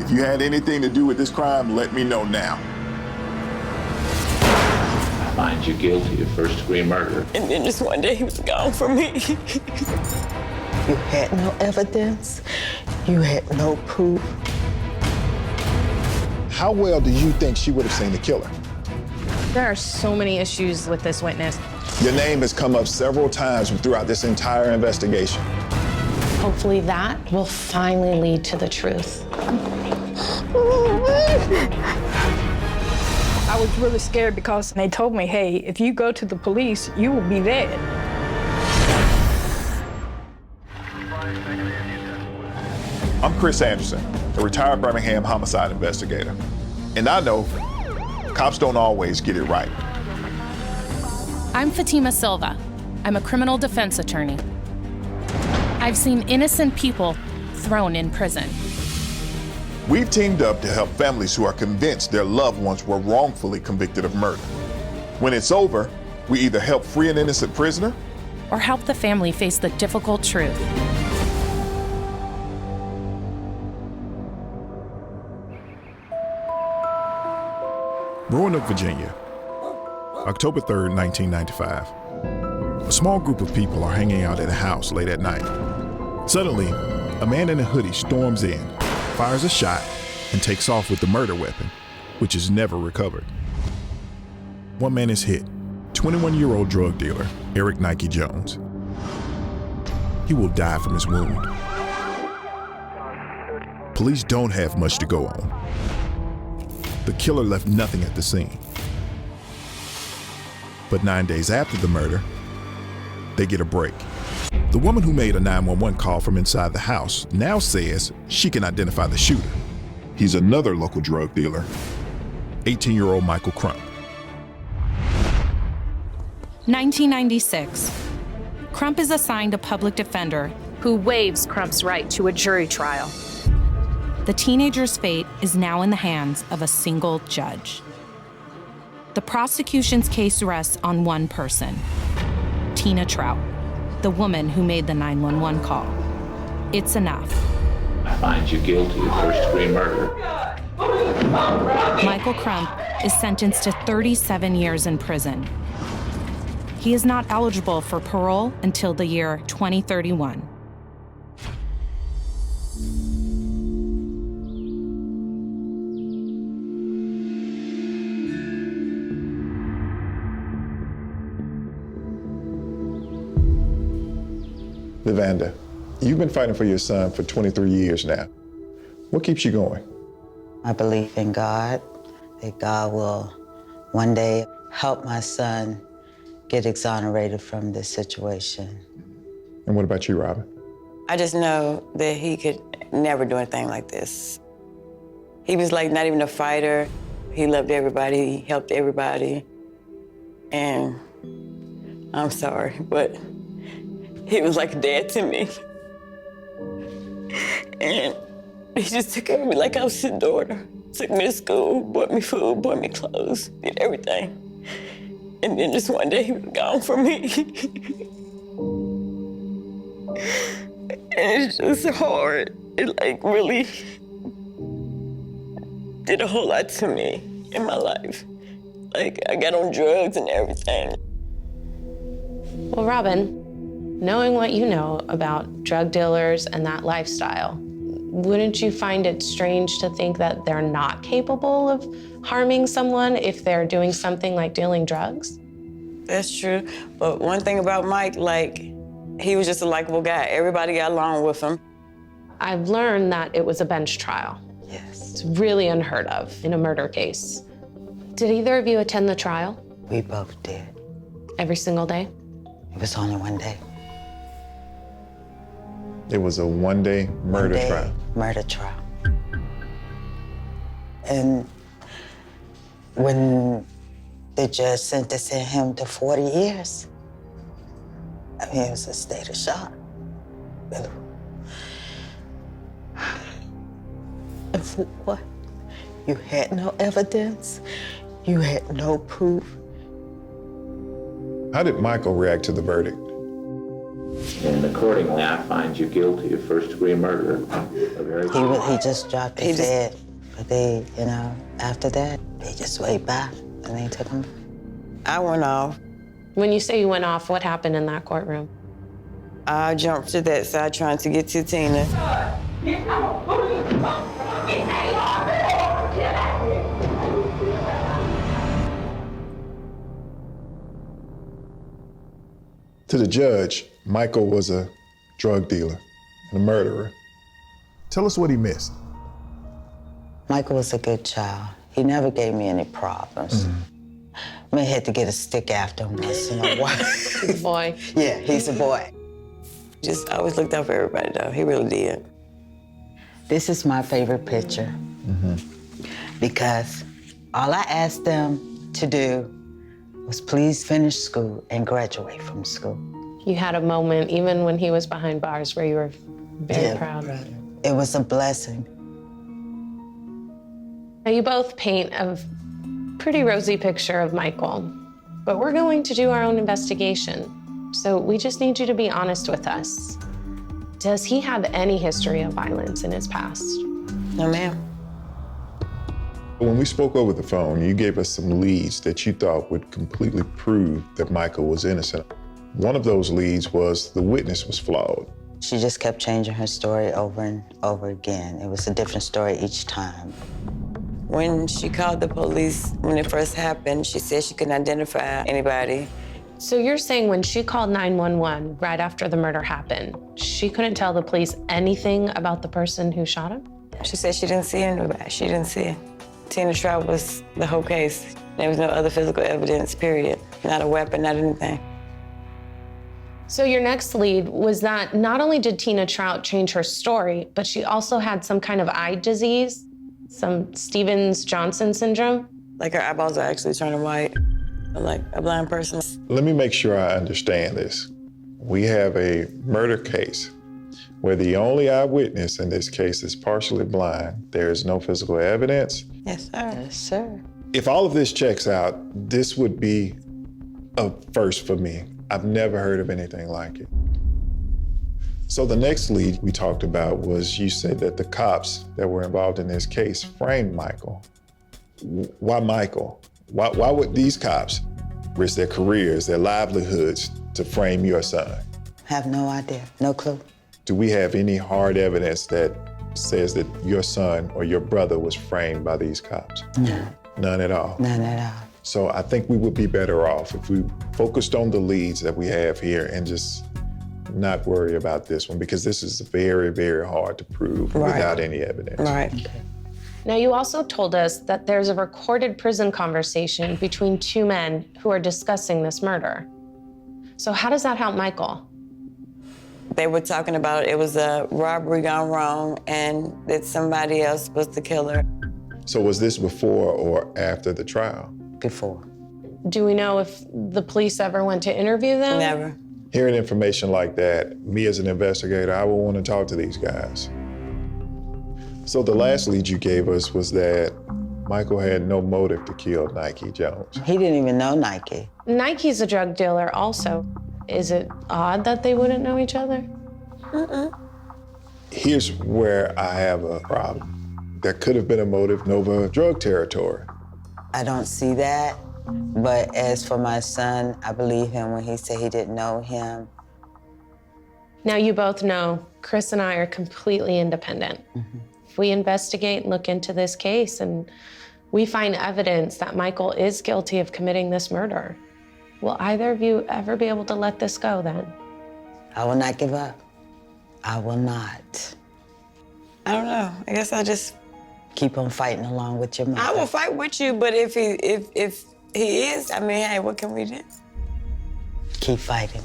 If you had anything to do with this crime, let me know now. I find you guilty of first-degree murder. And then just one day he was gone from me. You had no evidence. You had no proof. How well do you think she would have seen the killer? There are so many issues with this witness. Your name has come up several times throughout this entire investigation. Hopefully that will finally lead to the truth. I was really scared because they told me, hey, if you go to the police, you will be dead. I'm Chris Anderson, a retired Birmingham homicide investigator. And I know cops don't always get it right. I'm Fatima Silva. I'm a criminal defense attorney. I've seen innocent people thrown in prison. We've teamed up to help families who are convinced their loved ones were wrongfully convicted of murder. When it's over, we either help free an innocent prisoner Or help the family face the difficult truth. Roanoke, Virginia, October 3rd, 1995. A small group of people are hanging out at a house late at night. Suddenly, a man in a hoodie storms in, fires a shot, and takes off with the murder weapon, which is never recovered. One man is hit, 21-year-old drug dealer, Eric Nike Jones. He will die from his wound. Police don't have much to go on. The killer left nothing at the scene. But 9 days after the murder, they get a break. The woman who made a 911 call from inside the house now says she can identify the shooter. He's another local drug dealer, 18-year-old Michael Crump. 1996. Crump is assigned a public defender who waives Crump's right to a jury trial. The teenager's fate is now in the hands of a single judge. The prosecution's case rests on one person, Tina Trout, the woman who made the 911 call. It's enough. I find you guilty of first-degree murder. Michael Crump is sentenced to 37 years in prison. He is not eligible for parole until the year 2031. Lavanda, you've been fighting for your son for 23 years now. What keeps you going? I believe in God, that God will one day help my son get exonerated from this situation. And what about you, Robin? I just know that he could never do anything like this. He was like not even a fighter. He loved everybody, he helped everybody. And I'm sorry, but he was like a dad to me. And he just took care of me like I was his daughter. Took me to school, bought me food, bought me clothes, did everything. And then just one day he was gone from me. And it's just hard. It like really did a whole lot to me in my life. Like I got on drugs and everything. Well, Robin, knowing what you know about drug dealers and that lifestyle, wouldn't you find it strange to think that they're not capable of harming someone if they're doing something like dealing drugs? That's true. But one thing about Mike, like, he was just a likable guy. Everybody got along with him. I've learned that it was a bench trial. Yes, It's really unheard of in a murder case. Did either of you attend the trial? we both did. Every single day? It was only one day. It was a one-day murder One-day trial. Murder trial. And when the judge sentenced him to 40 years, I mean, it was a state of shock. And for what? You had no evidence. You had no proof. How did Michael react to the verdict? And accordingly, I find you guilty of first-degree murder. He just dropped his head, but they, you know, after that, they just waved by and they took him. I went off. When you say you went off, what happened in that courtroom? I jumped to that side trying to get to Tina. To the judge, Michael was a drug dealer and a murderer. Tell us what he missed. Michael was a good child. He never gave me any problems. I may had to get a stick after him once in a while. He's a boy. Yeah, he's a boy. Just always looked out for everybody, though. He really did. This is my favorite picture because all I asked them to do was please finish school and graduate from school. You had a moment, even when he was behind bars, where you were very proud. It was a blessing. Now, you both paint a pretty rosy picture of Michael, but we're going to do our own investigation. So we just need you to be honest with us. Does he have any history of violence in his past? No, ma'am. When we spoke over the phone, you gave us some leads that you thought would completely prove that Michael was innocent. One of those leads was the witness was flawed. She just kept changing her story over and over again. It was a different story each time. When she called the police, when it first happened, she said she couldn't identify anybody. So you're saying when she called 911 right after the murder happened, she couldn't tell the police anything about the person who shot him? She said she didn't see anybody. She didn't see it. Tina trial was the whole case. There was no other physical evidence, period. Not a weapon, not anything. So your next lead was that not only did Tina Trout change her story, but she also had some kind of eye disease, some Stevens-Johnson syndrome. Like her eyeballs are actually turning white, like a blind person. Let me make sure I understand this. We have a murder case where the only eyewitness in this case is partially blind. There is no physical evidence. Yes, sir. Yes, sir. If all of this checks out, this would be a first for me. I've never heard of anything like it. So the next lead we talked about was you said that the cops that were involved in this case framed Michael. Why Michael? Why would these cops risk their careers, their livelihoods to frame your son? Have no idea, no clue. Do we have any hard evidence that says that your son or your brother was framed by these cops? No. None at all? None at all. So I think we would be better off if we focused on the leads that we have here and just not worry about this one, because this is very, very hard to prove without any evidence. Right. Okay. Now, you also told us that there's a recorded prison conversation between two men who are discussing this murder. So how does that help Michael? They were talking about it was a robbery gone wrong and that somebody else was the killer. So was this before or after the trial? Before. Do we know if the police ever went to interview them? Never. Hearing information like that, me as an investigator, I would want to talk to these guys. So the last lead you gave us was that Michael had no motive to kill Nike Jones. He didn't even know Nike. Nike's a drug dealer also. Is it odd that they wouldn't know each other? Here's where I have a problem. There could have been a motive over drug territory. I don't see that, but as for my son, I believe him when he said he didn't know him. Now, you both know Chris and I are completely independent. If we investigate and look into this case and we find evidence that Michael is guilty of committing this murder, will either of you ever be able to let this go then? I will not give up. I will not. I don't know. I guess I just... Keep on fighting along with your mother. I will fight with you, but if he is, I mean, hey, what can we do? Keep fighting.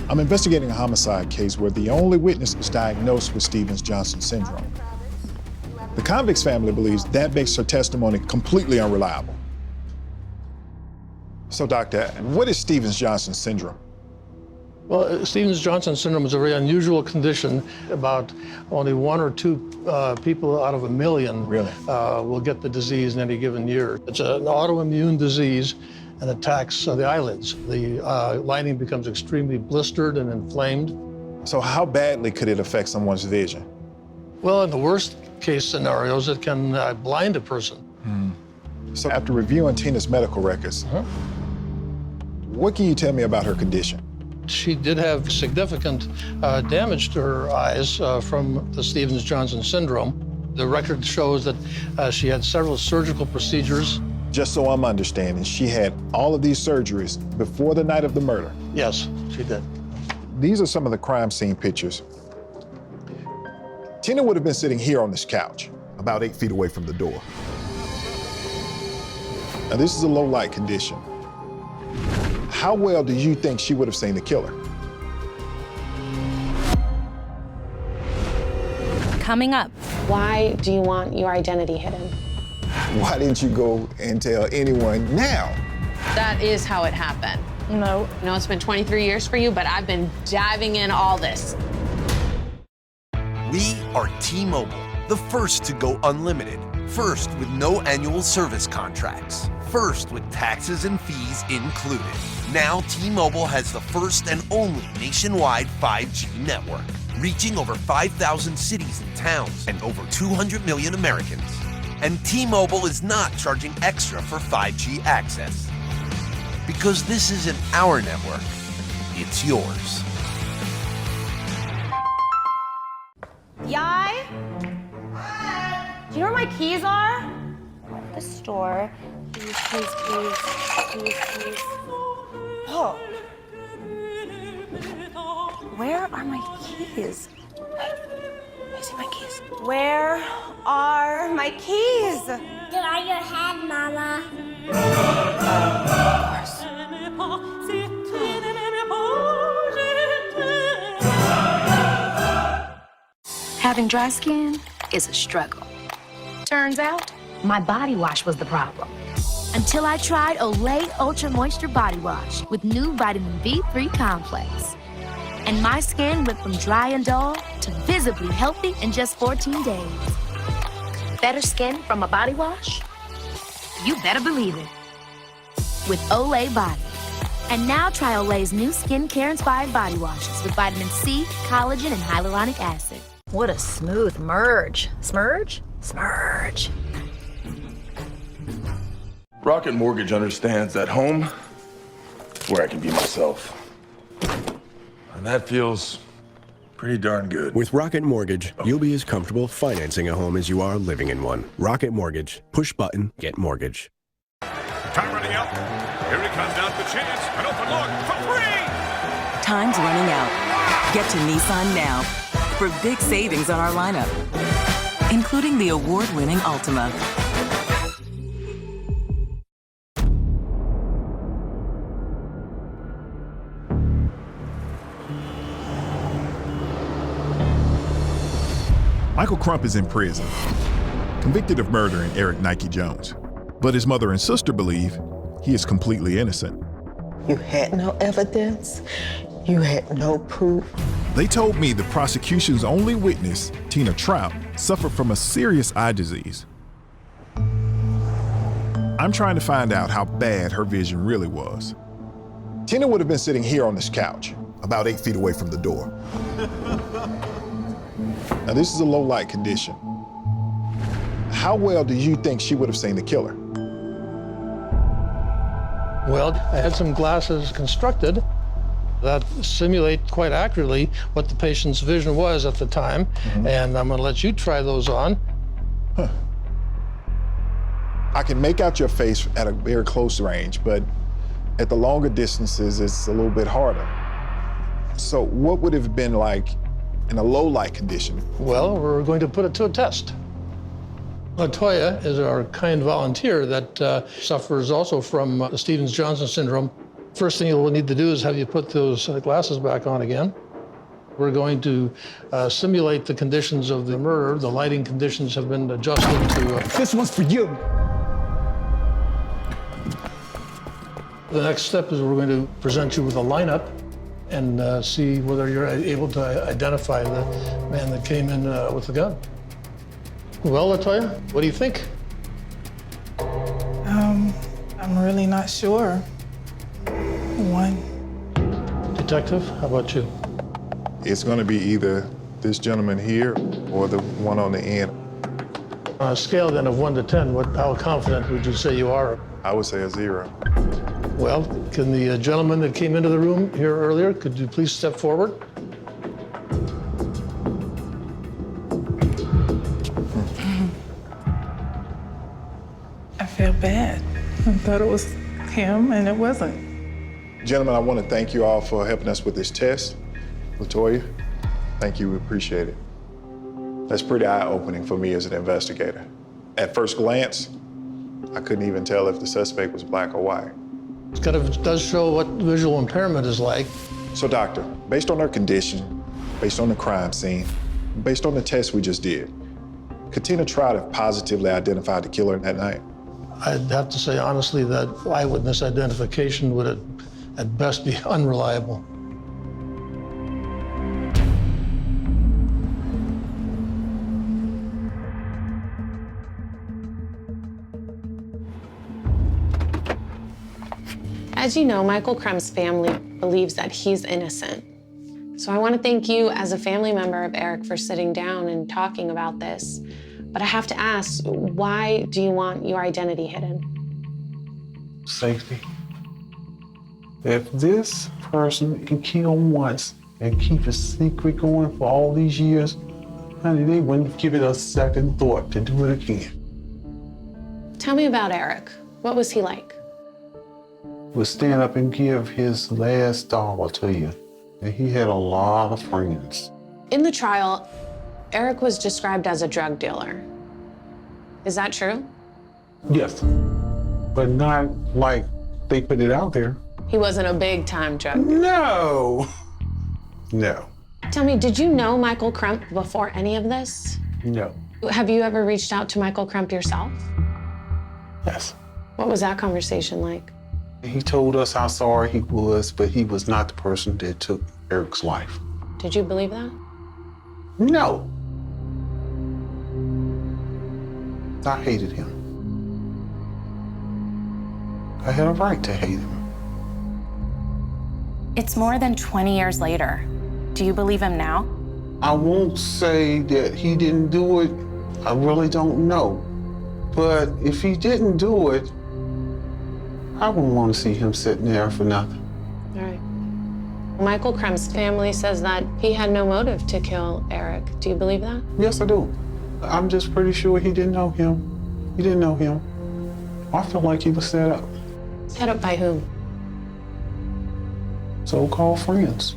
I'm investigating a homicide case where the only witness was diagnosed with Stevens-Johnson syndrome. The convict's family believes that makes her testimony completely unreliable. So, Doctor, what is Stevens-Johnson syndrome? Well, Stevens-Johnson syndrome is a very unusual condition. About only 1 or 2 people out of 1 million will get the disease in any given year. It's an autoimmune disease and attacks the eyelids. The lining becomes extremely blistered and inflamed. So how badly could it affect someone's vision? Well, in the worst case scenarios, it can blind a person. So after reviewing Tina's medical records, what can you tell me about her condition? She did have significant damage to her eyes from the Stevens-Johnson syndrome. The record shows that she had several surgical procedures. Just so I'm understanding, she had all of these surgeries before the night of the murder? Yes, she did. These are some of the crime scene pictures. Tina would have been sitting here on this couch, about 8 feet away from the door. Now, this is a low light condition. How well do you think she would have seen the killer? Coming up. Why do you want your identity hidden? Why didn't you go and tell anyone now? That is how it happened. No. I know it's been 23 years for you, but I've been diving in all this. We are T-Mobile, the first to go unlimited. First with no annual service contracts. First with taxes and fees included. Now T-Mobile has the first and only nationwide 5G network, reaching over 5,000 cities and towns and over 200 million Americans. And T-Mobile is not charging extra for 5G access. Because this isn't our network, it's yours. Yai? Do you know where my keys are? The store. Keys. Oh. Where are my keys? Let me see my keys. Where are my keys? They're on your head, Mama. Of course. Having dry skin is a struggle. Turns out, my body wash was the problem. Until I tried Olay Ultra Moisture Body Wash with new vitamin B3 complex. And my skin went from dry and dull to visibly healthy in just 14 days. Better skin from a body wash? You better believe it. With Olay Body. And now try Olay's new skincare-inspired body washes with vitamin C, collagen, and hyaluronic acid. What a smooth merge. Smurge? Smurge. Rocket Mortgage understands that home is where I can be myself. And that feels pretty darn good. With Rocket Mortgage, you'll be as comfortable financing a home as you are living in one. Rocket Mortgage. Push button, get mortgage. Time running out. Here he comes down to the chance. An open look for free. Time's running out. Get to Nissan now for big savings on our lineup, including the award-winning Altima. Michael Crump is in prison, convicted of murdering Eric Nike Jones. But his mother and sister believe he is completely innocent. You had no evidence. You had no proof. They told me the prosecution's only witness, Tina Trout, suffered from a serious eye disease. I'm trying to find out how bad her vision really was. Tina would have been sitting here on this couch, about 8 feet away from the door. Now, this is a low light condition. How well do you think she would have seen the killer? Well, I had some glasses constructed that simulate quite accurately what the patient's vision was at the time, and I'm going to let you try those on. I can make out your face at a very close range, but at the longer distances, it's a little bit harder. So what would it have been like in a low light condition? Well, we're going to put it to a test. Latoya is our kind volunteer that suffers also from the Stevens-Johnson syndrome. First thing you'll need to do is have you put those glasses back on again. We're going to simulate the conditions of the murder. The lighting conditions have been adjusted to... This one's for you. The next step is we're going to present you with a lineup. and see whether you're able to identify the man that came in with the gun. Well, Latoya, what do you think? I'm really not sure. One. Detective, how about you? It's going to be either this gentleman here or the one on the end. On a scale then of 1 to 10, how confident would you say you are? I would say a 0. Well, can the gentleman that came into the room here earlier, could you please step forward? I feel bad. I thought it was him, and it wasn't. Gentlemen, I want to thank you all for helping us with this test. Latoya, thank you, we appreciate it. That's pretty eye-opening for me as an investigator. At first glance, I couldn't even tell if the suspect was black or white. It does show what visual impairment is like. So, doctor, based on her condition, based on the crime scene, based on the test we just did, could Tina try to positively identify the killer that night? I'd have to say honestly that eyewitness identification would at best be unreliable. As you know, Michael Crump's family believes that he's innocent. So I want to thank you as a family member of Eric for sitting down and talking about this. But I have to ask, why do you want your identity hidden? Safety. If this person can kill once and keep a secret going for all these years, honey, they wouldn't give it a second thought to do it again. Tell me about Eric. What was he like? Would stand up and give his last dollar to you. And he had a lot of friends. In the trial, Eric was described as a drug dealer. Is that true? Yes, but not like they put it out there. He wasn't a big-time drug dealer. No. No. Tell me, did you know Michael Crump before any of this? No. Have you ever reached out to Michael Crump yourself? Yes. What was that conversation like? He told us how sorry he was, but he was not the person that took Eric's life. Did you believe that? No. I hated him. I had a right to hate him. It's more than 20 years later. Do you believe him now? I won't say that he didn't do it. I really don't know. But if he didn't do it, I wouldn't want to see him sitting there for nothing. All right. Michael Crump's family says that he had no motive to kill Eric. Do you believe that? Yes, I do. I'm just pretty sure he didn't know him. He didn't know him. I feel like he was set up. Set up by whom? So-called friends.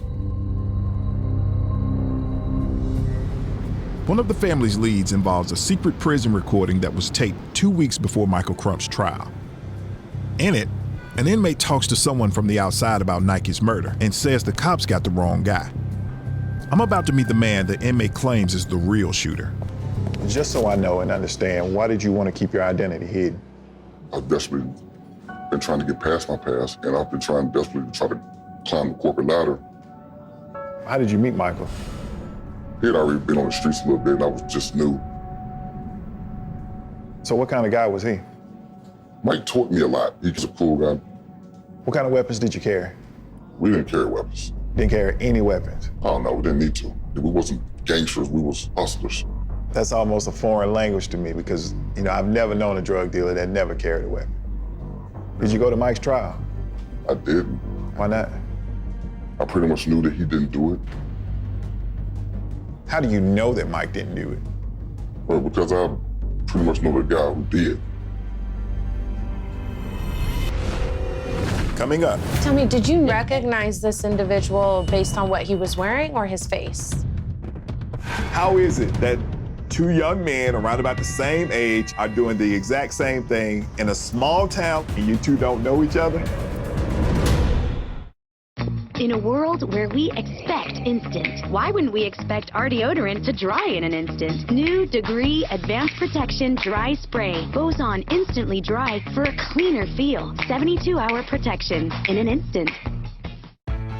One of the family's leads involves a secret prison recording that was taped 2 weeks before Michael Crump's trial. In it, an inmate talks to someone from the outside about Nike's murder and says the cops got the wrong guy. I'm about to meet the man the inmate claims is the real shooter. Just so I know and understand, why did you want to keep your identity hidden? I've desperately been trying to get past my past, and I've been trying desperately to try to climb the corporate ladder. How did you meet Michael? He had already been on the streets a little bit, and I was just new. So what kind of guy was he? Mike taught me a lot. He was a cool guy. What kind of weapons did you carry? We didn't carry weapons. Didn't carry any weapons? Oh, no, we didn't need to. We wasn't gangsters, we was hustlers. That's almost a foreign language to me because, I've never known a drug dealer that never carried a weapon. Did you go to Mike's trial? I didn't. Why not? I pretty much knew that he didn't do it. How do you know that Mike didn't do it? Well, because I pretty much know the guy who did. Coming up. Tell me, did you recognize this individual based on what he was wearing or his face? How is it that two young men around about the same age are doing the exact same thing in a small town and you two don't know each other? In a world where we expect instant, why wouldn't we expect our deodorant to dry in an instant? New Degree Advanced Protection Dry Spray. Boson instantly dry for a cleaner feel. 72-hour protection in an instant.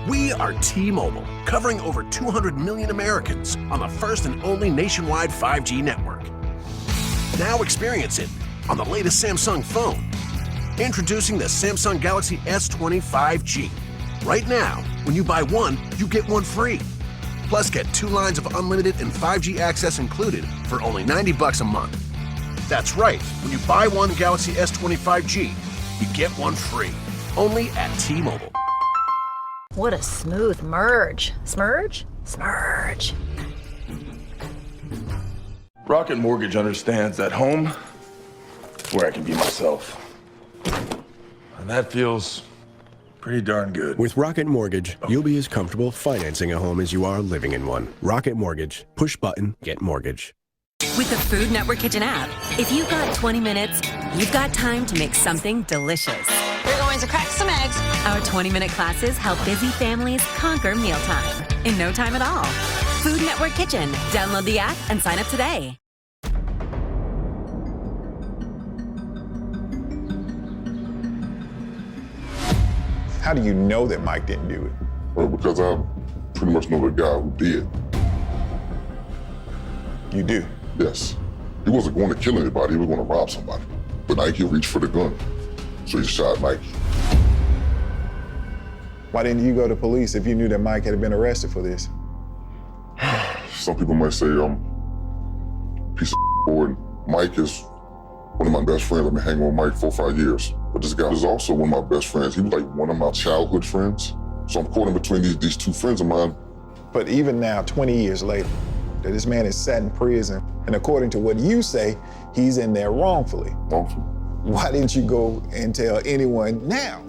We are T-Mobile, covering over 200 million Americans on the first and only nationwide 5G network. Now experience it on the latest Samsung phone. Introducing the Samsung Galaxy S20 5G. Right now, when you buy one, you get one free. Plus, get 2 lines of unlimited and 5G access included for only $90 a month. That's right, when you buy one Galaxy S20 5G, you get one free. Only at T-Mobile. What a smooth merge. Smurge? Smurge. Rocket Mortgage understands that home is where I can be myself. And that feels pretty darn good. With Rocket Mortgage, you'll be as comfortable financing a home as you are living in one. Rocket Mortgage. Push button, get mortgage. With the Food Network Kitchen app, if you've got 20 minutes, you've got time to make something delicious. We're going to crack some eggs. Our 20-minute classes help busy families conquer mealtime in no time at all. Food Network Kitchen. Download the app and sign up today. How do you know that Mike didn't do it? Well, because I pretty much know the guy who did. You do? Yes. He wasn't going to kill anybody, he was going to rob somebody. But Nike reached for the gun, so he shot Nike. Why didn't you go to police if you knew that Mike had been arrested for this? Some people might say I'm a piece of boy, and Mike is one of my best friends. I've been hanging with Mike 4 or 5 years. But this guy is also one of my best friends. He was like one of my childhood friends. So I'm caught in between these 2 friends of mine. But even now, 20 years later, that this man is sat in prison, and according to what you say, he's in there wrongfully. Wrongfully. Why didn't you go and tell anyone now?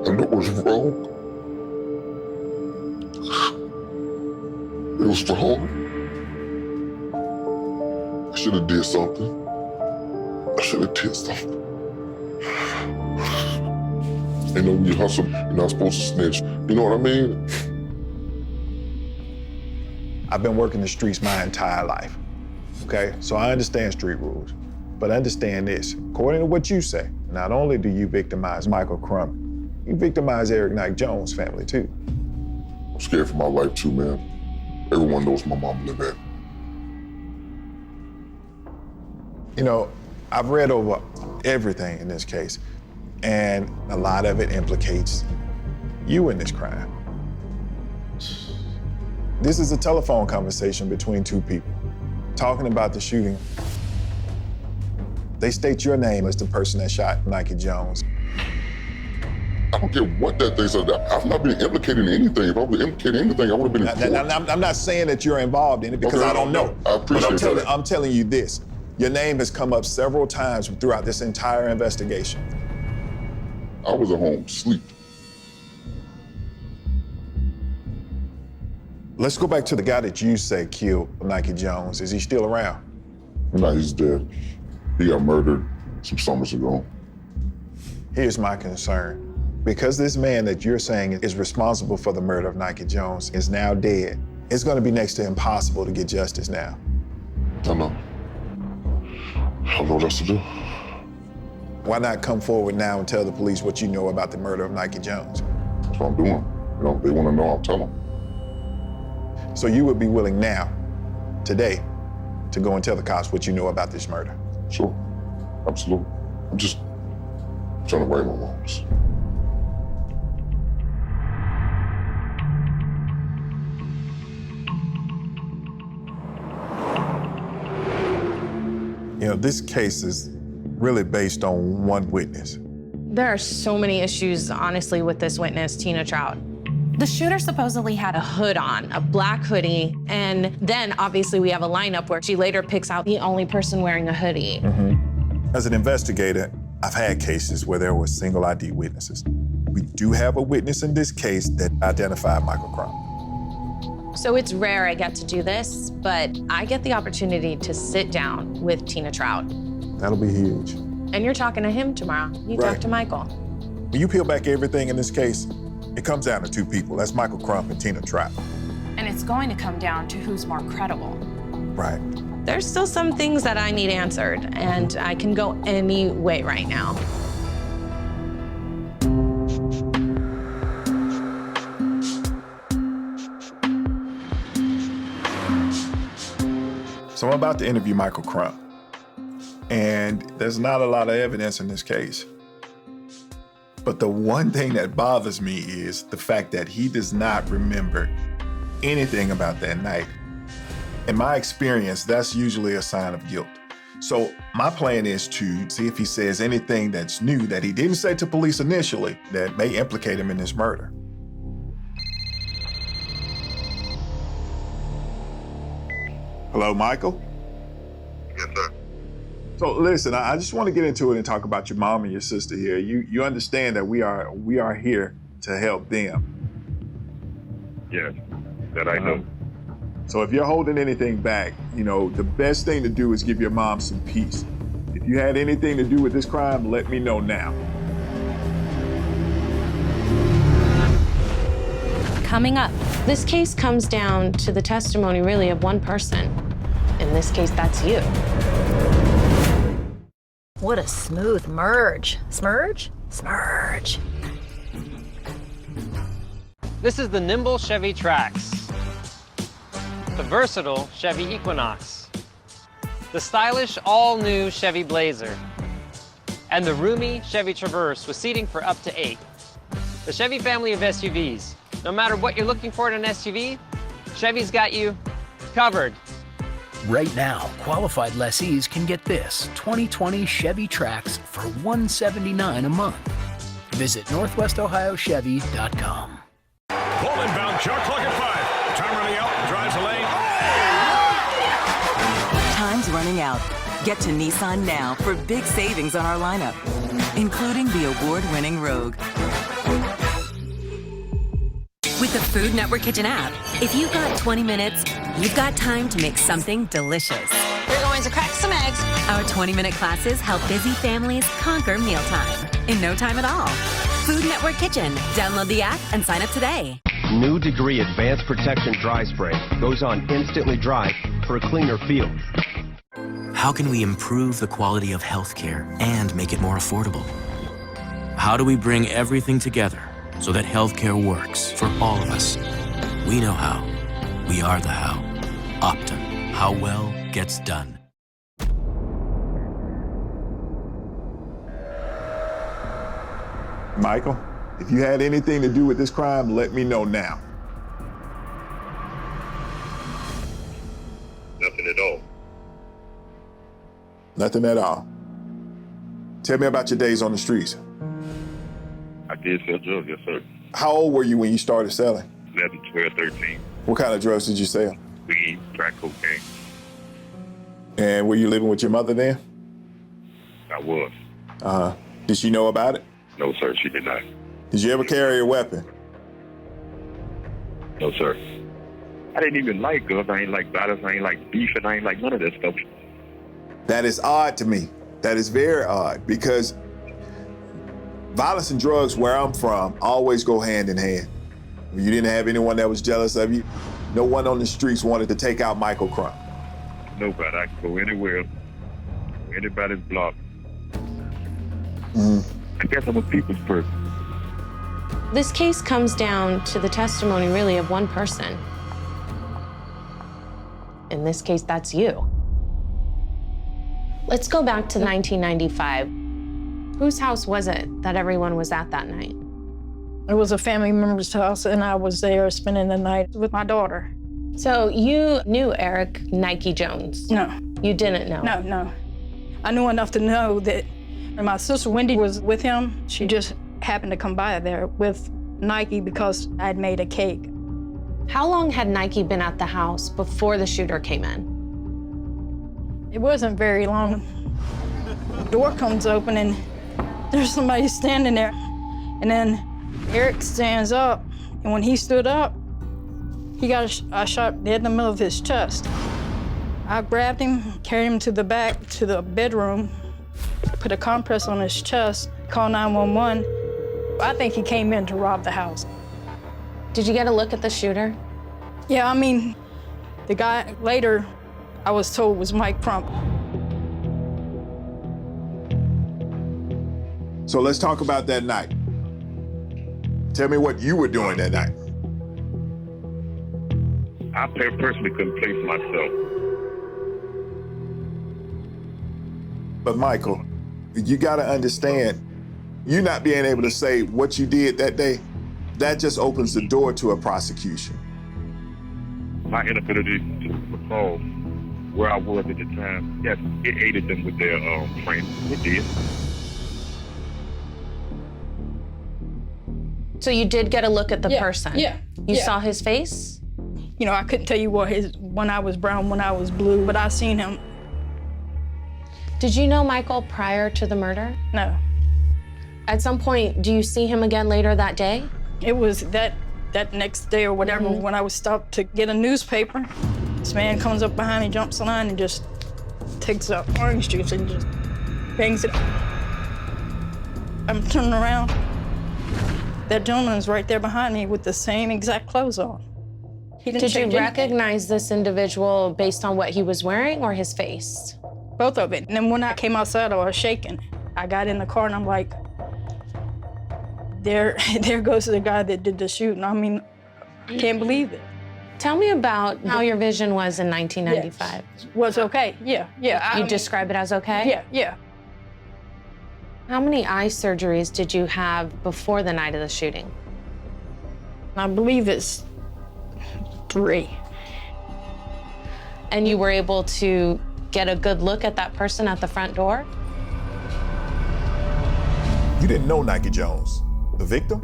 I know it was wrong. It was wrong. I should have did something. I should have did something. You know, when you hustle, you're not supposed to snitch. You know what I mean? I've been working the streets my entire life, okay? So I understand street rules, but understand this. According to what you say, not only do you victimize MICHAEL CRUMP, you victimize Eric Knight Jones' family too. I'm scared for my life too, man. Everyone knows my mom lived at. You know, I've read over everything in this case, and a lot of it implicates you in this crime. This is a telephone conversation between 2 people talking about the shooting. They state your name as the person that shot Nike Jones. I don't care what that thing said. I've not been implicated in anything. If I was implicated in anything, I would have been in court. I'm not saying that you're involved in it because Okay, I don't know. I appreciate but that. I'm telling you this. Your name has come up several times throughout this entire investigation. I was at home, sleep. Let's go back to the guy that you say killed Nike Jones. Is he still around? No, he's dead. He got murdered some summers ago. Here's my concern. Because this man that you're saying is responsible for the murder of Nike Jones is now dead, it's going to be next to impossible to get justice now. I know. I don't know what else to do. Why not come forward now and tell the police what you know about the murder of Nike Jones? That's what I'm doing. You know, if they want to know, I'll tell them. So you would be willing now, today, to go and tell the cops what you know about this murder? Sure, absolutely. I'm just trying to right my wrongs. You know, this case is really based on one witness. There are so many issues, honestly, with this witness, Tina Trout. The shooter supposedly had A hood on, a black hoodie, and then obviously we have a lineup where she later picks out the only person wearing a hoodie. As an investigator, I've had cases where there were single ID witnesses. We do have a witness in this case that identified MICHAEL CRUMP. So it's rare I get to do this, but I get the opportunity to sit down with Tina Trout. That'll be huge. And you're talking to him tomorrow. You Right. talk to Michael. When you peel back everything in this case, it comes down to 2 people. That's MICHAEL CRUMP and Tina Trout. and it's going to come down to who's more credible. Right. there's still some things that I need answered, and I can go any way right now. So I'm about to interview Michael Crump, and there's not a lot of evidence in this case. But the one thing that bothers me is the fact that he does not remember anything about that night. In my experience, that's usually a sign of guilt. So my plan is to see if he says anything that's new that he didn't say to police initially that may implicate him in this murder. Hello, Michael? Yes, sir. So listen, I just want to get into it and talk about your mom and your sister here. You understand that we are here to help them. Yes, that I know. So if you're holding anything back, the best thing to do is give your mom some peace. If you had anything to do with this crime, let me know now. Coming up, This case comes down to the testimony, really, of one person. In this case, that's you. What a smooth merge. Smurge? Smurge. This is the nimble Chevy Trax, the versatile Chevy Equinox, the stylish all-new Chevy Blazer, and the roomy Chevy Traverse with seating for up to 8. The Chevy family of SUVs. No matter what you're looking for in an SUV, Chevy's got you covered. Right now, qualified lessees can get this 2020 Chevy Trax for $179 a month. Visit NorthwestOhioChevy.com. Ball inbound, shot clock at 5. Time running out, drives the lane. Time's running out. Get to Nissan now for big savings on our lineup, including the award-winning Rogue. With the Food Network Kitchen app, if you've got 20 minutes, you've got time to make something delicious. We're going to crack some eggs. Our 20-minute classes help busy families conquer mealtime in no time at all. Food Network Kitchen. Download the app and sign up today. New Degree Advanced Protection Dry Spray goes on instantly dry for a cleaner feel. How can we improve the quality of healthcare and make it more affordable? How do we bring everything together so that healthcare works for all of us? We know how. We are the how. Optum. How well gets done. Michael, if you had anything to do with this crime, let me know now. Nothing at all. Nothing at all. Tell me about your days on the streets. I did sell drugs, yes, sir. How old were you when you started selling? 11, 12, 13. What kind of drugs did you sell? Weed, crack cocaine. And were you living with your mother then? I was. Uh-huh. Did she know about it? No, sir, she did not. Did you ever carry a weapon? No, sir. I didn't even like guns. I ain't like violence. I ain't like beef, and I ain't like none of that stuff. That is odd to me. That is very odd because violence and drugs, where I'm from, always go hand in hand. You didn't have anyone that was jealous of you. No one on the streets wanted to take out Michael Crump. Nobody. I can go anywhere, anybody's block. I guess I'm a people's person. This case comes down to the testimony, really, of one person. In this case, that's you. Let's go back to 1995. Whose house was it that everyone was at that night? It was a family member's house, and I was there spending the night with my daughter. So you knew Eric Nike Jones? No. You didn't know? No. I knew enough to know that my sister Wendy was with him. She just happened to come by there with Nike because I'd made a cake. How long had Nike been at the house before the shooter came in? It wasn't very long. The door comes open and there's somebody standing there. And then Eric stands up, and when he stood up, he got a shot dead in the middle of his chest. I grabbed him, carried him to the back, to the bedroom, put a compress on his chest, called 911. I think he came in to rob the house. Did you get a look at the shooter? Yeah, I mean, the guy later I was told was Mike Crump. So let's talk about that night. Tell me what you were doing that night. I personally couldn't place myself. But Michael, you gotta understand, you not being able to say what you did that day, that just opens the door to a prosecution. My inability to recall where I was at the time, yes, it aided them with their training. It did. So you did get a look at the person? Yeah. You saw his face? You know, I couldn't tell you when I was brown, when I was blue, but I seen him. Did you know Michael prior to the murder? No. At some point, do you see him again later that day? It was that next day or whatever, when I was stopped to get a newspaper. This man comes up behind me, jumps the line, and just takes up orange juice and just bangs it up. I'm turning around. That gentleman's right there behind me with the same exact clothes on. Did you recognize this individual based on what he was wearing or his face? Both of it. And then when I came outside, I was shaking. I got in the car and I'm like, there goes the guy that did the shooting. I mean, I can't believe it. Tell me about how your vision was in 1995. Was okay, yeah. You describe it as okay? Yeah. How many eye surgeries did you have before the night of the shooting? I believe it's 3. And you were able to get a good look at that person at the front door? You didn't know Nike Jones, the victim?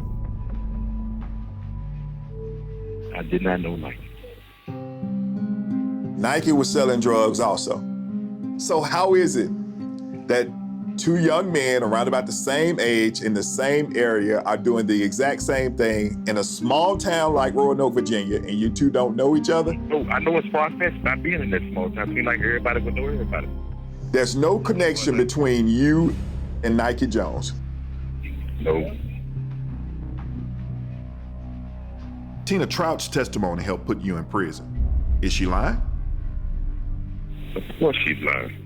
I did not know Nike. Nike was selling drugs also. So how is it that 2 young men around about the same age in the same area are doing the exact same thing in a small town like Roanoke, Virginia, and you two don't know each other? No, I know it's far-fetched not being in that small town. I feel like everybody would know everybody. There's no connection between you and Nike Jones. No. Tina Trout's testimony helped put you in prison. Is she lying? Of course she's lying.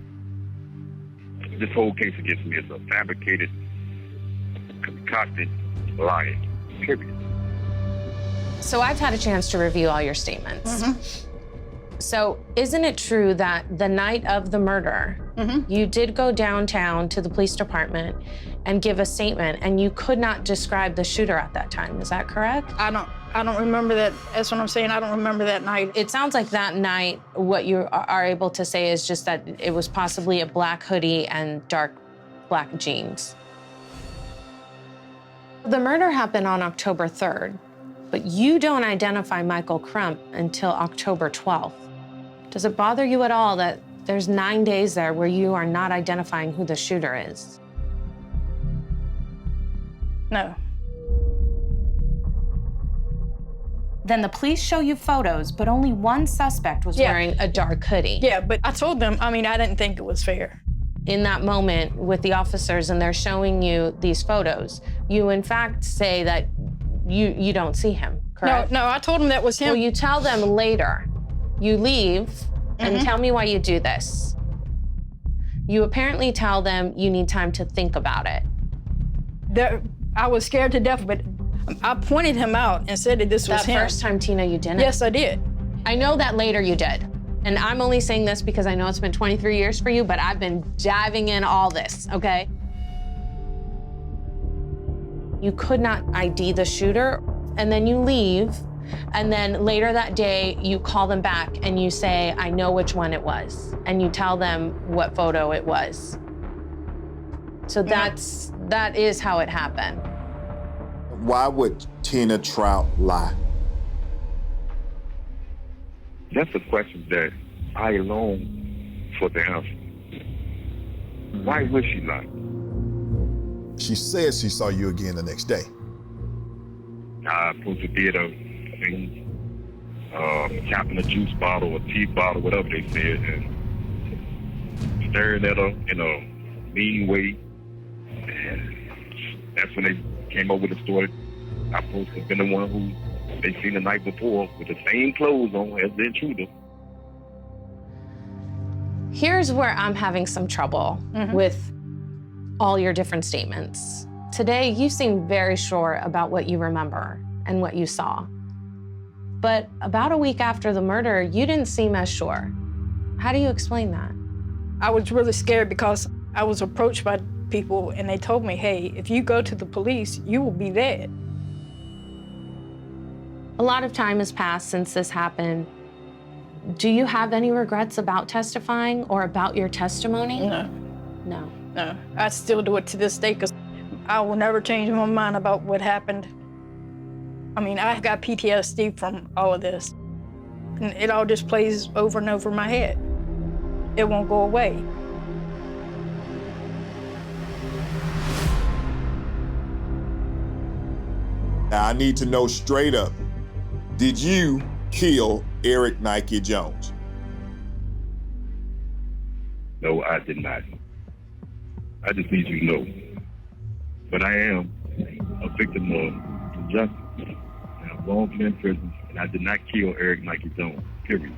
This whole case against me is a fabricated, concocted lying, period. So I've had a chance to review all your statements. So isn't it true that the night of the murder, you did go downtown to the police department and give a statement, and you could not describe the shooter at that time? Is that correct? I don't remember that. That's what I'm saying. I don't remember that night. It sounds like that night, what you are able to say is just that it was possibly a black hoodie and dark black jeans. The murder happened on October 3rd, but you don't identify Michael Crump until October 12th. Does it bother you at all that there's 9 days there where you are not identifying who the shooter is? No. Then the police show you photos, but only one suspect was wearing a dark hoodie. Yeah, but I told them, I didn't think it was fair. In that moment with the officers and they're showing you these photos, you in fact say that you don't see him, correct? No, I told them that was him. Well, you tell them later. You leave and tell me why you do this. You apparently tell them you need time to think about it. I was scared to death, but I pointed him out and said that this was him. That first time, Tina, you didn't? Yes, I did. I know that later you did. And I'm only saying this because I know it's been 23 years for you, but I've been diving in all this, okay? You could not ID the shooter, and then you leave, and then later that day, you call them back and you say, I know which one it was, and you tell them what photo it was. So that is how it happened. Why would Tina Trout lie? That's a question that I long for the answer. Why would she lie? She says she saw you again the next day. I supposed to did a thing, chopping a juice bottle or tea bottle, whatever they said, and staring at her in a mean way. And that's when they came over the store. I supposed to have been the one who they seen the night before with the same clothes on as the intruder. Here's where I'm having some trouble with all your different statements. Today, you seem very sure about what you remember and what you saw. But about a week after the murder, you didn't seem as sure. How do you explain that? I was really scared because I was approached by people and they told me, hey, if you go to the police, you will be dead. A lot of time has passed since this happened. Do you have any regrets about testifying or about your testimony? No. No. No. I still do it to this day because I will never change my mind about what happened. I mean, I got PTSD from all of this. And it all just plays over and over in my head. It won't go away. Now I need to know straight up, did you kill Eric Nike Jones? No, I did not. I just need you to know. But I am a victim of injustice. I'm wrongfully in prison, and I did not kill Eric Nike Jones, period.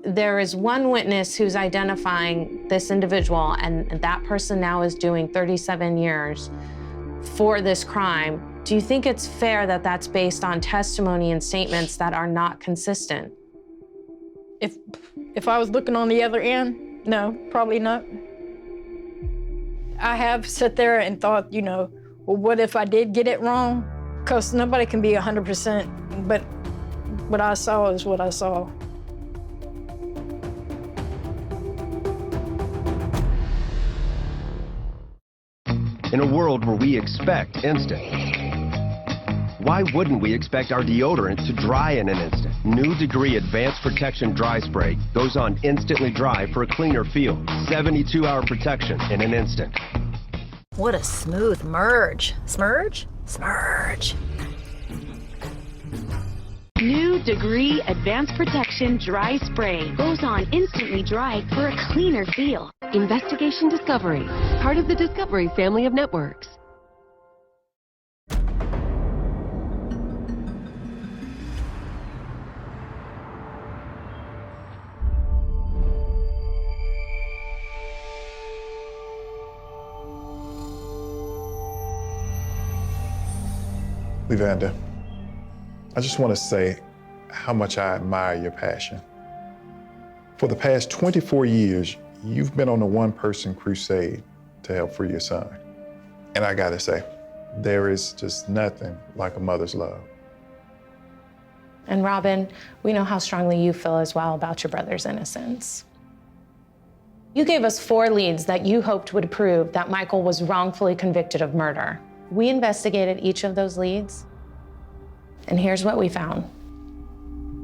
There is one witness who's identifying this individual, and that person now is doing 37 years for this crime. Do you think it's fair that that's based on testimony and statements that are not consistent? If I was looking on the other end, no, probably not. I have sat there and thought, you know, well, what if I did get it wrong? Because nobody can be 100%, but what I saw is what I saw. In a world where we expect instant, why wouldn't we expect our deodorant to dry in an instant? New Degree Advanced Protection Dry Spray goes on instantly dry for a cleaner feel. 72-hour protection in an instant. What a smooth merge. Smurge? Smurge. New Degree Advanced Protection Dry Spray goes on instantly dry for a cleaner feel. Investigation Discovery, part of the Discovery family of networks. Evander, I just want to say how much I admire your passion. For the past 24 years, you've been on a one-person crusade to help free your son. And I gotta say, there is just nothing like a mother's love. And Robin, we know how strongly you feel as well about your brother's innocence. You gave us 4 leads that you hoped would prove that Michael was wrongfully convicted of murder. We investigated each of those leads, and here's what we found.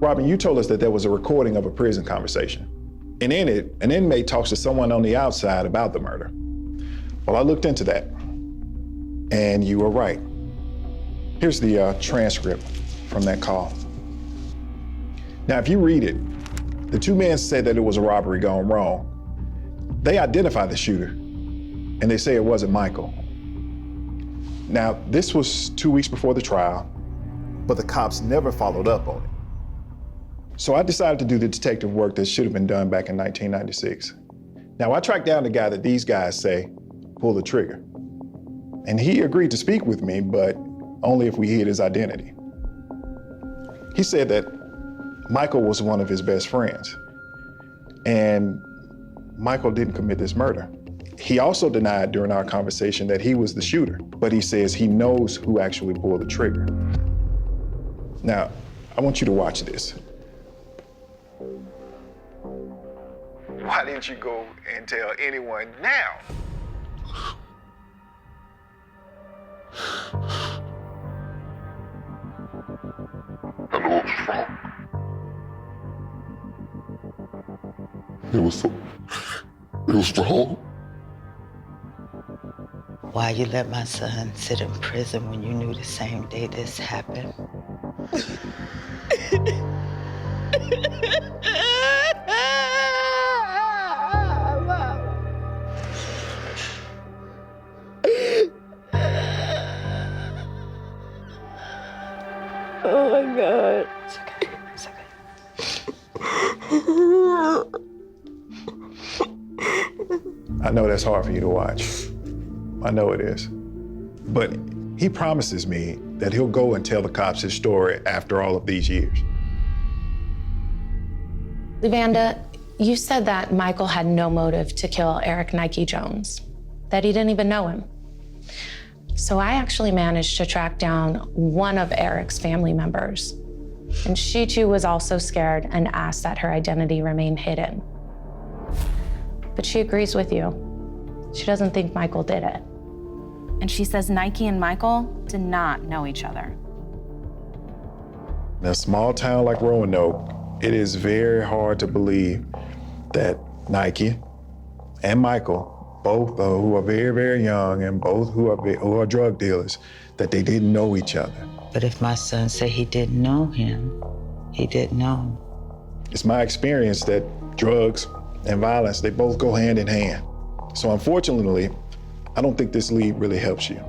Robin, you told us that there was a recording of a prison conversation. And in it, an inmate talks to someone on the outside about the murder. Well, I looked into that, and you were right. Here's the transcript from that call. Now, if you read it, the 2 men said that it was a robbery gone wrong. They identified the shooter, and they say it wasn't Michael. Now, this was 2 weeks before the trial, but the cops never followed up on it. So I decided to do the detective work that should have been done back in 1996. Now, I tracked down the guy that these guys say pulled the trigger. And he agreed to speak with me, but only if we hid his identity. He said that Michael was one of his best friends, and Michael didn't commit this murder. He also denied during our conversation that he was the shooter, but he says he knows who actually pulled the trigger. Now, I want you to watch this. Why didn't you go and tell anyone now? I know it was wrong. It was wrong. Why you let my son sit in prison when you knew the same day this happened? Oh my God. It's okay. It's okay. I know that's hard for you to watch. I know it is. But he promises me that he'll go and tell the cops his story after all of these years. Levanda, you said that Michael had no motive to kill Eric Nike Jones, that he didn't even know him. So I actually managed to track down one of Eric's family members. And she too was also scared and asked that her identity remain hidden. But she agrees with you. She doesn't think Michael did it. And she says Nike and Michael did not know each other. In a small town like Roanoke, it is very hard to believe that Nike and Michael, both who are very, very young and both who are drug dealers, that they didn't know each other. But if my son said he didn't know him, he didn't know him. It's my experience that drugs and violence, they both go hand in hand. So unfortunately, I don't think this lead really helps you.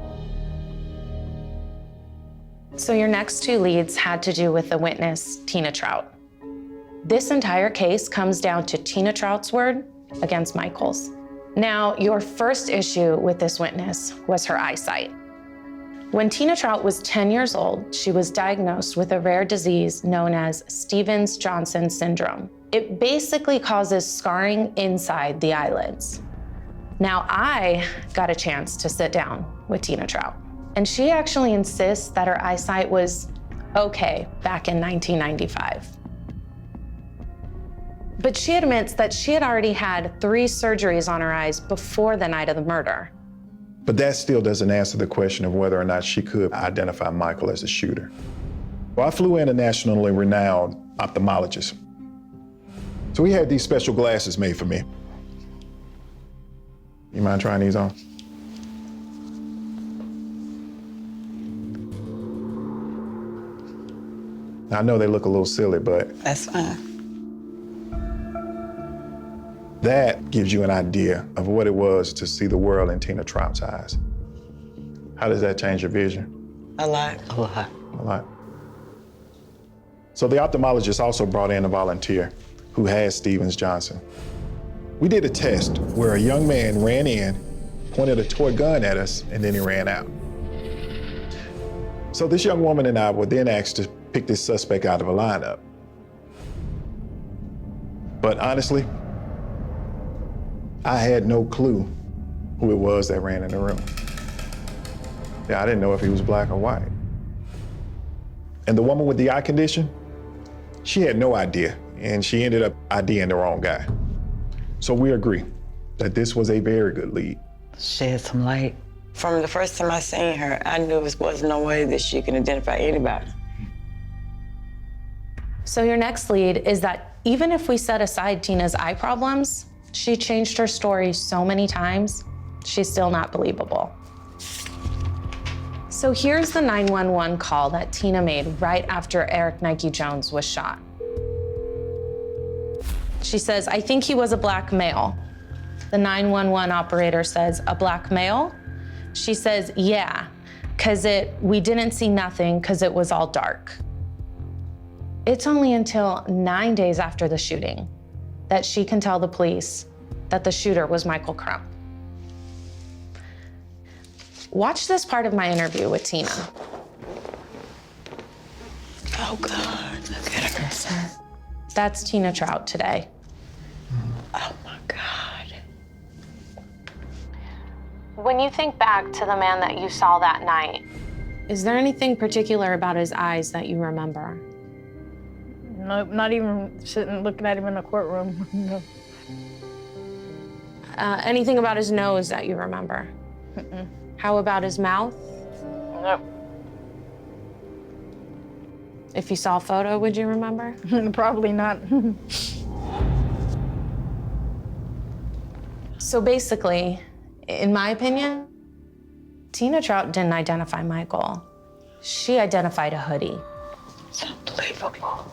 So your next two leads had to do with the witness, Tina Trout. This entire case comes down to Tina Trout's word against Michael's. Now, your first issue with this witness was her eyesight. When Tina Trout was 10 years old, she was diagnosed with a rare disease known as Stevens-Johnson syndrome. It basically causes scarring inside the eyelids. Now, I got a chance to sit down with Tina Trout, and she actually insists that her eyesight was okay back in 1995. But she admits that she had already had 3 surgeries on her eyes before the night of the murder. But that still doesn't answer the question of whether or not she could identify Michael as the shooter. Well, I flew in a nationally renowned ophthalmologist. So he had these special glasses made for me. You mind trying these on? I know they look a little silly, but That's fine. that gives you an idea of what it was to see the world in Tina Trout's eyes. How does that change your vision? A lot. A lot. A lot. So the ophthalmologist also brought in a volunteer who had Stevens-Johnson. We did a test where a young man ran in, pointed a toy gun at us, and then he ran out. So this young woman and I were then asked to pick this suspect out of a lineup. But honestly, I had no clue who it was that ran in the room. Yeah, I didn't know if he was black or white. And the woman with the eye condition, she had no idea, and she ended up IDing the wrong guy. So we agree that this was a very good lead. Shed some light. From the first time I seen her, I knew there was no way that she can identify anybody. So your next lead is that even if we set aside Tina's eye problems, she changed her story so many times, she's still not believable. So here's the 911 call that Tina made right after Eric Nike Jones was shot. She says, "I think he was a black male." The 911 operator says, "A black male?" She says, "Yeah, because we didn't see nothing because it was all dark." It's only until 9 days after the shooting that she can tell the police that the shooter was Michael Crump. Watch this part of my interview with Tina. Oh, God, look at her. That's Tina Trout today. Oh, my God. When you think back to the man that you saw that night, is there anything particular about his eyes that you remember? Nope, not even sitting looking at him in the courtroom. No. Anything about his nose that you remember? Mm-mm. How about his mouth? Nope. If you saw a photo, would you remember? Probably not. So basically, in my opinion, Tina Trout didn't identify Michael. She identified a hoodie. It's unbelievable.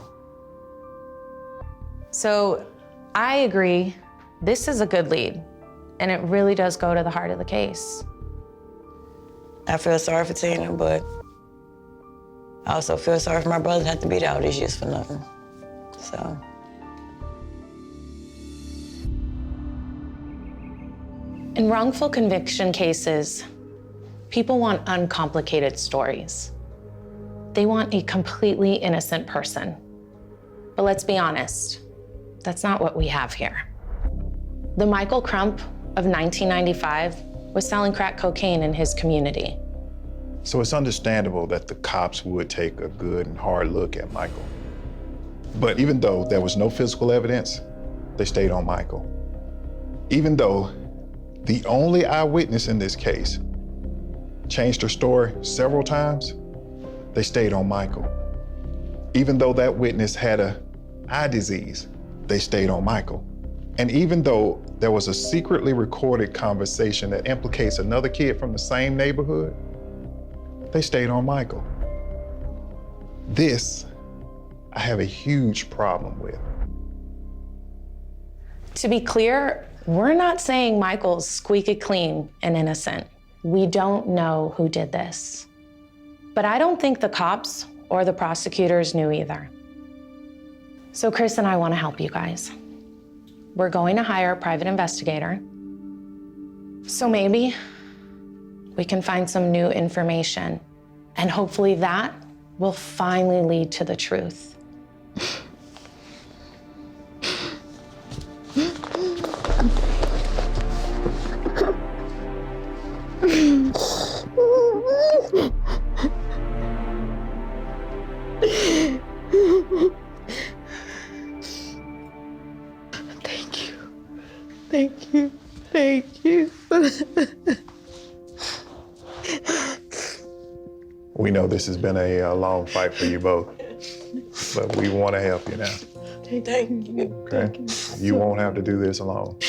So I agree, this is a good lead, and it really does go to the heart of the case. I feel sorry for Tina, but I also feel sorry for my brother to have to beat all these years for nothing. So. In wrongful conviction cases, people want uncomplicated stories. They want a completely innocent person. But let's be honest, that's not what we have here. The Michael Crump of 1995 was selling crack cocaine in his community. So it's understandable that the cops would take a good and hard look at Michael. But even though there was no physical evidence, they stayed on Michael. Even though the only eyewitness in this case changed her story several times, they stayed on Michael. Even though that witness had an eye disease, they stayed on Michael. And even though there was a secretly recorded conversation that implicates another kid from the same neighborhood, they stayed on Michael. This, I have a huge problem with. To be clear, we're not saying Michael's squeaky clean and innocent. We don't know who did this. But I don't think the cops or the prosecutors knew either. So Chris and I want to help you guys. We're going to hire a private investigator. So maybe we can find some new information, and hopefully that will finally lead to the truth. Thank you. Thank you. Thank you. We know this has been a long fight for you both, but we want to help you now. Thank you. Okay? You won't have to do this alone.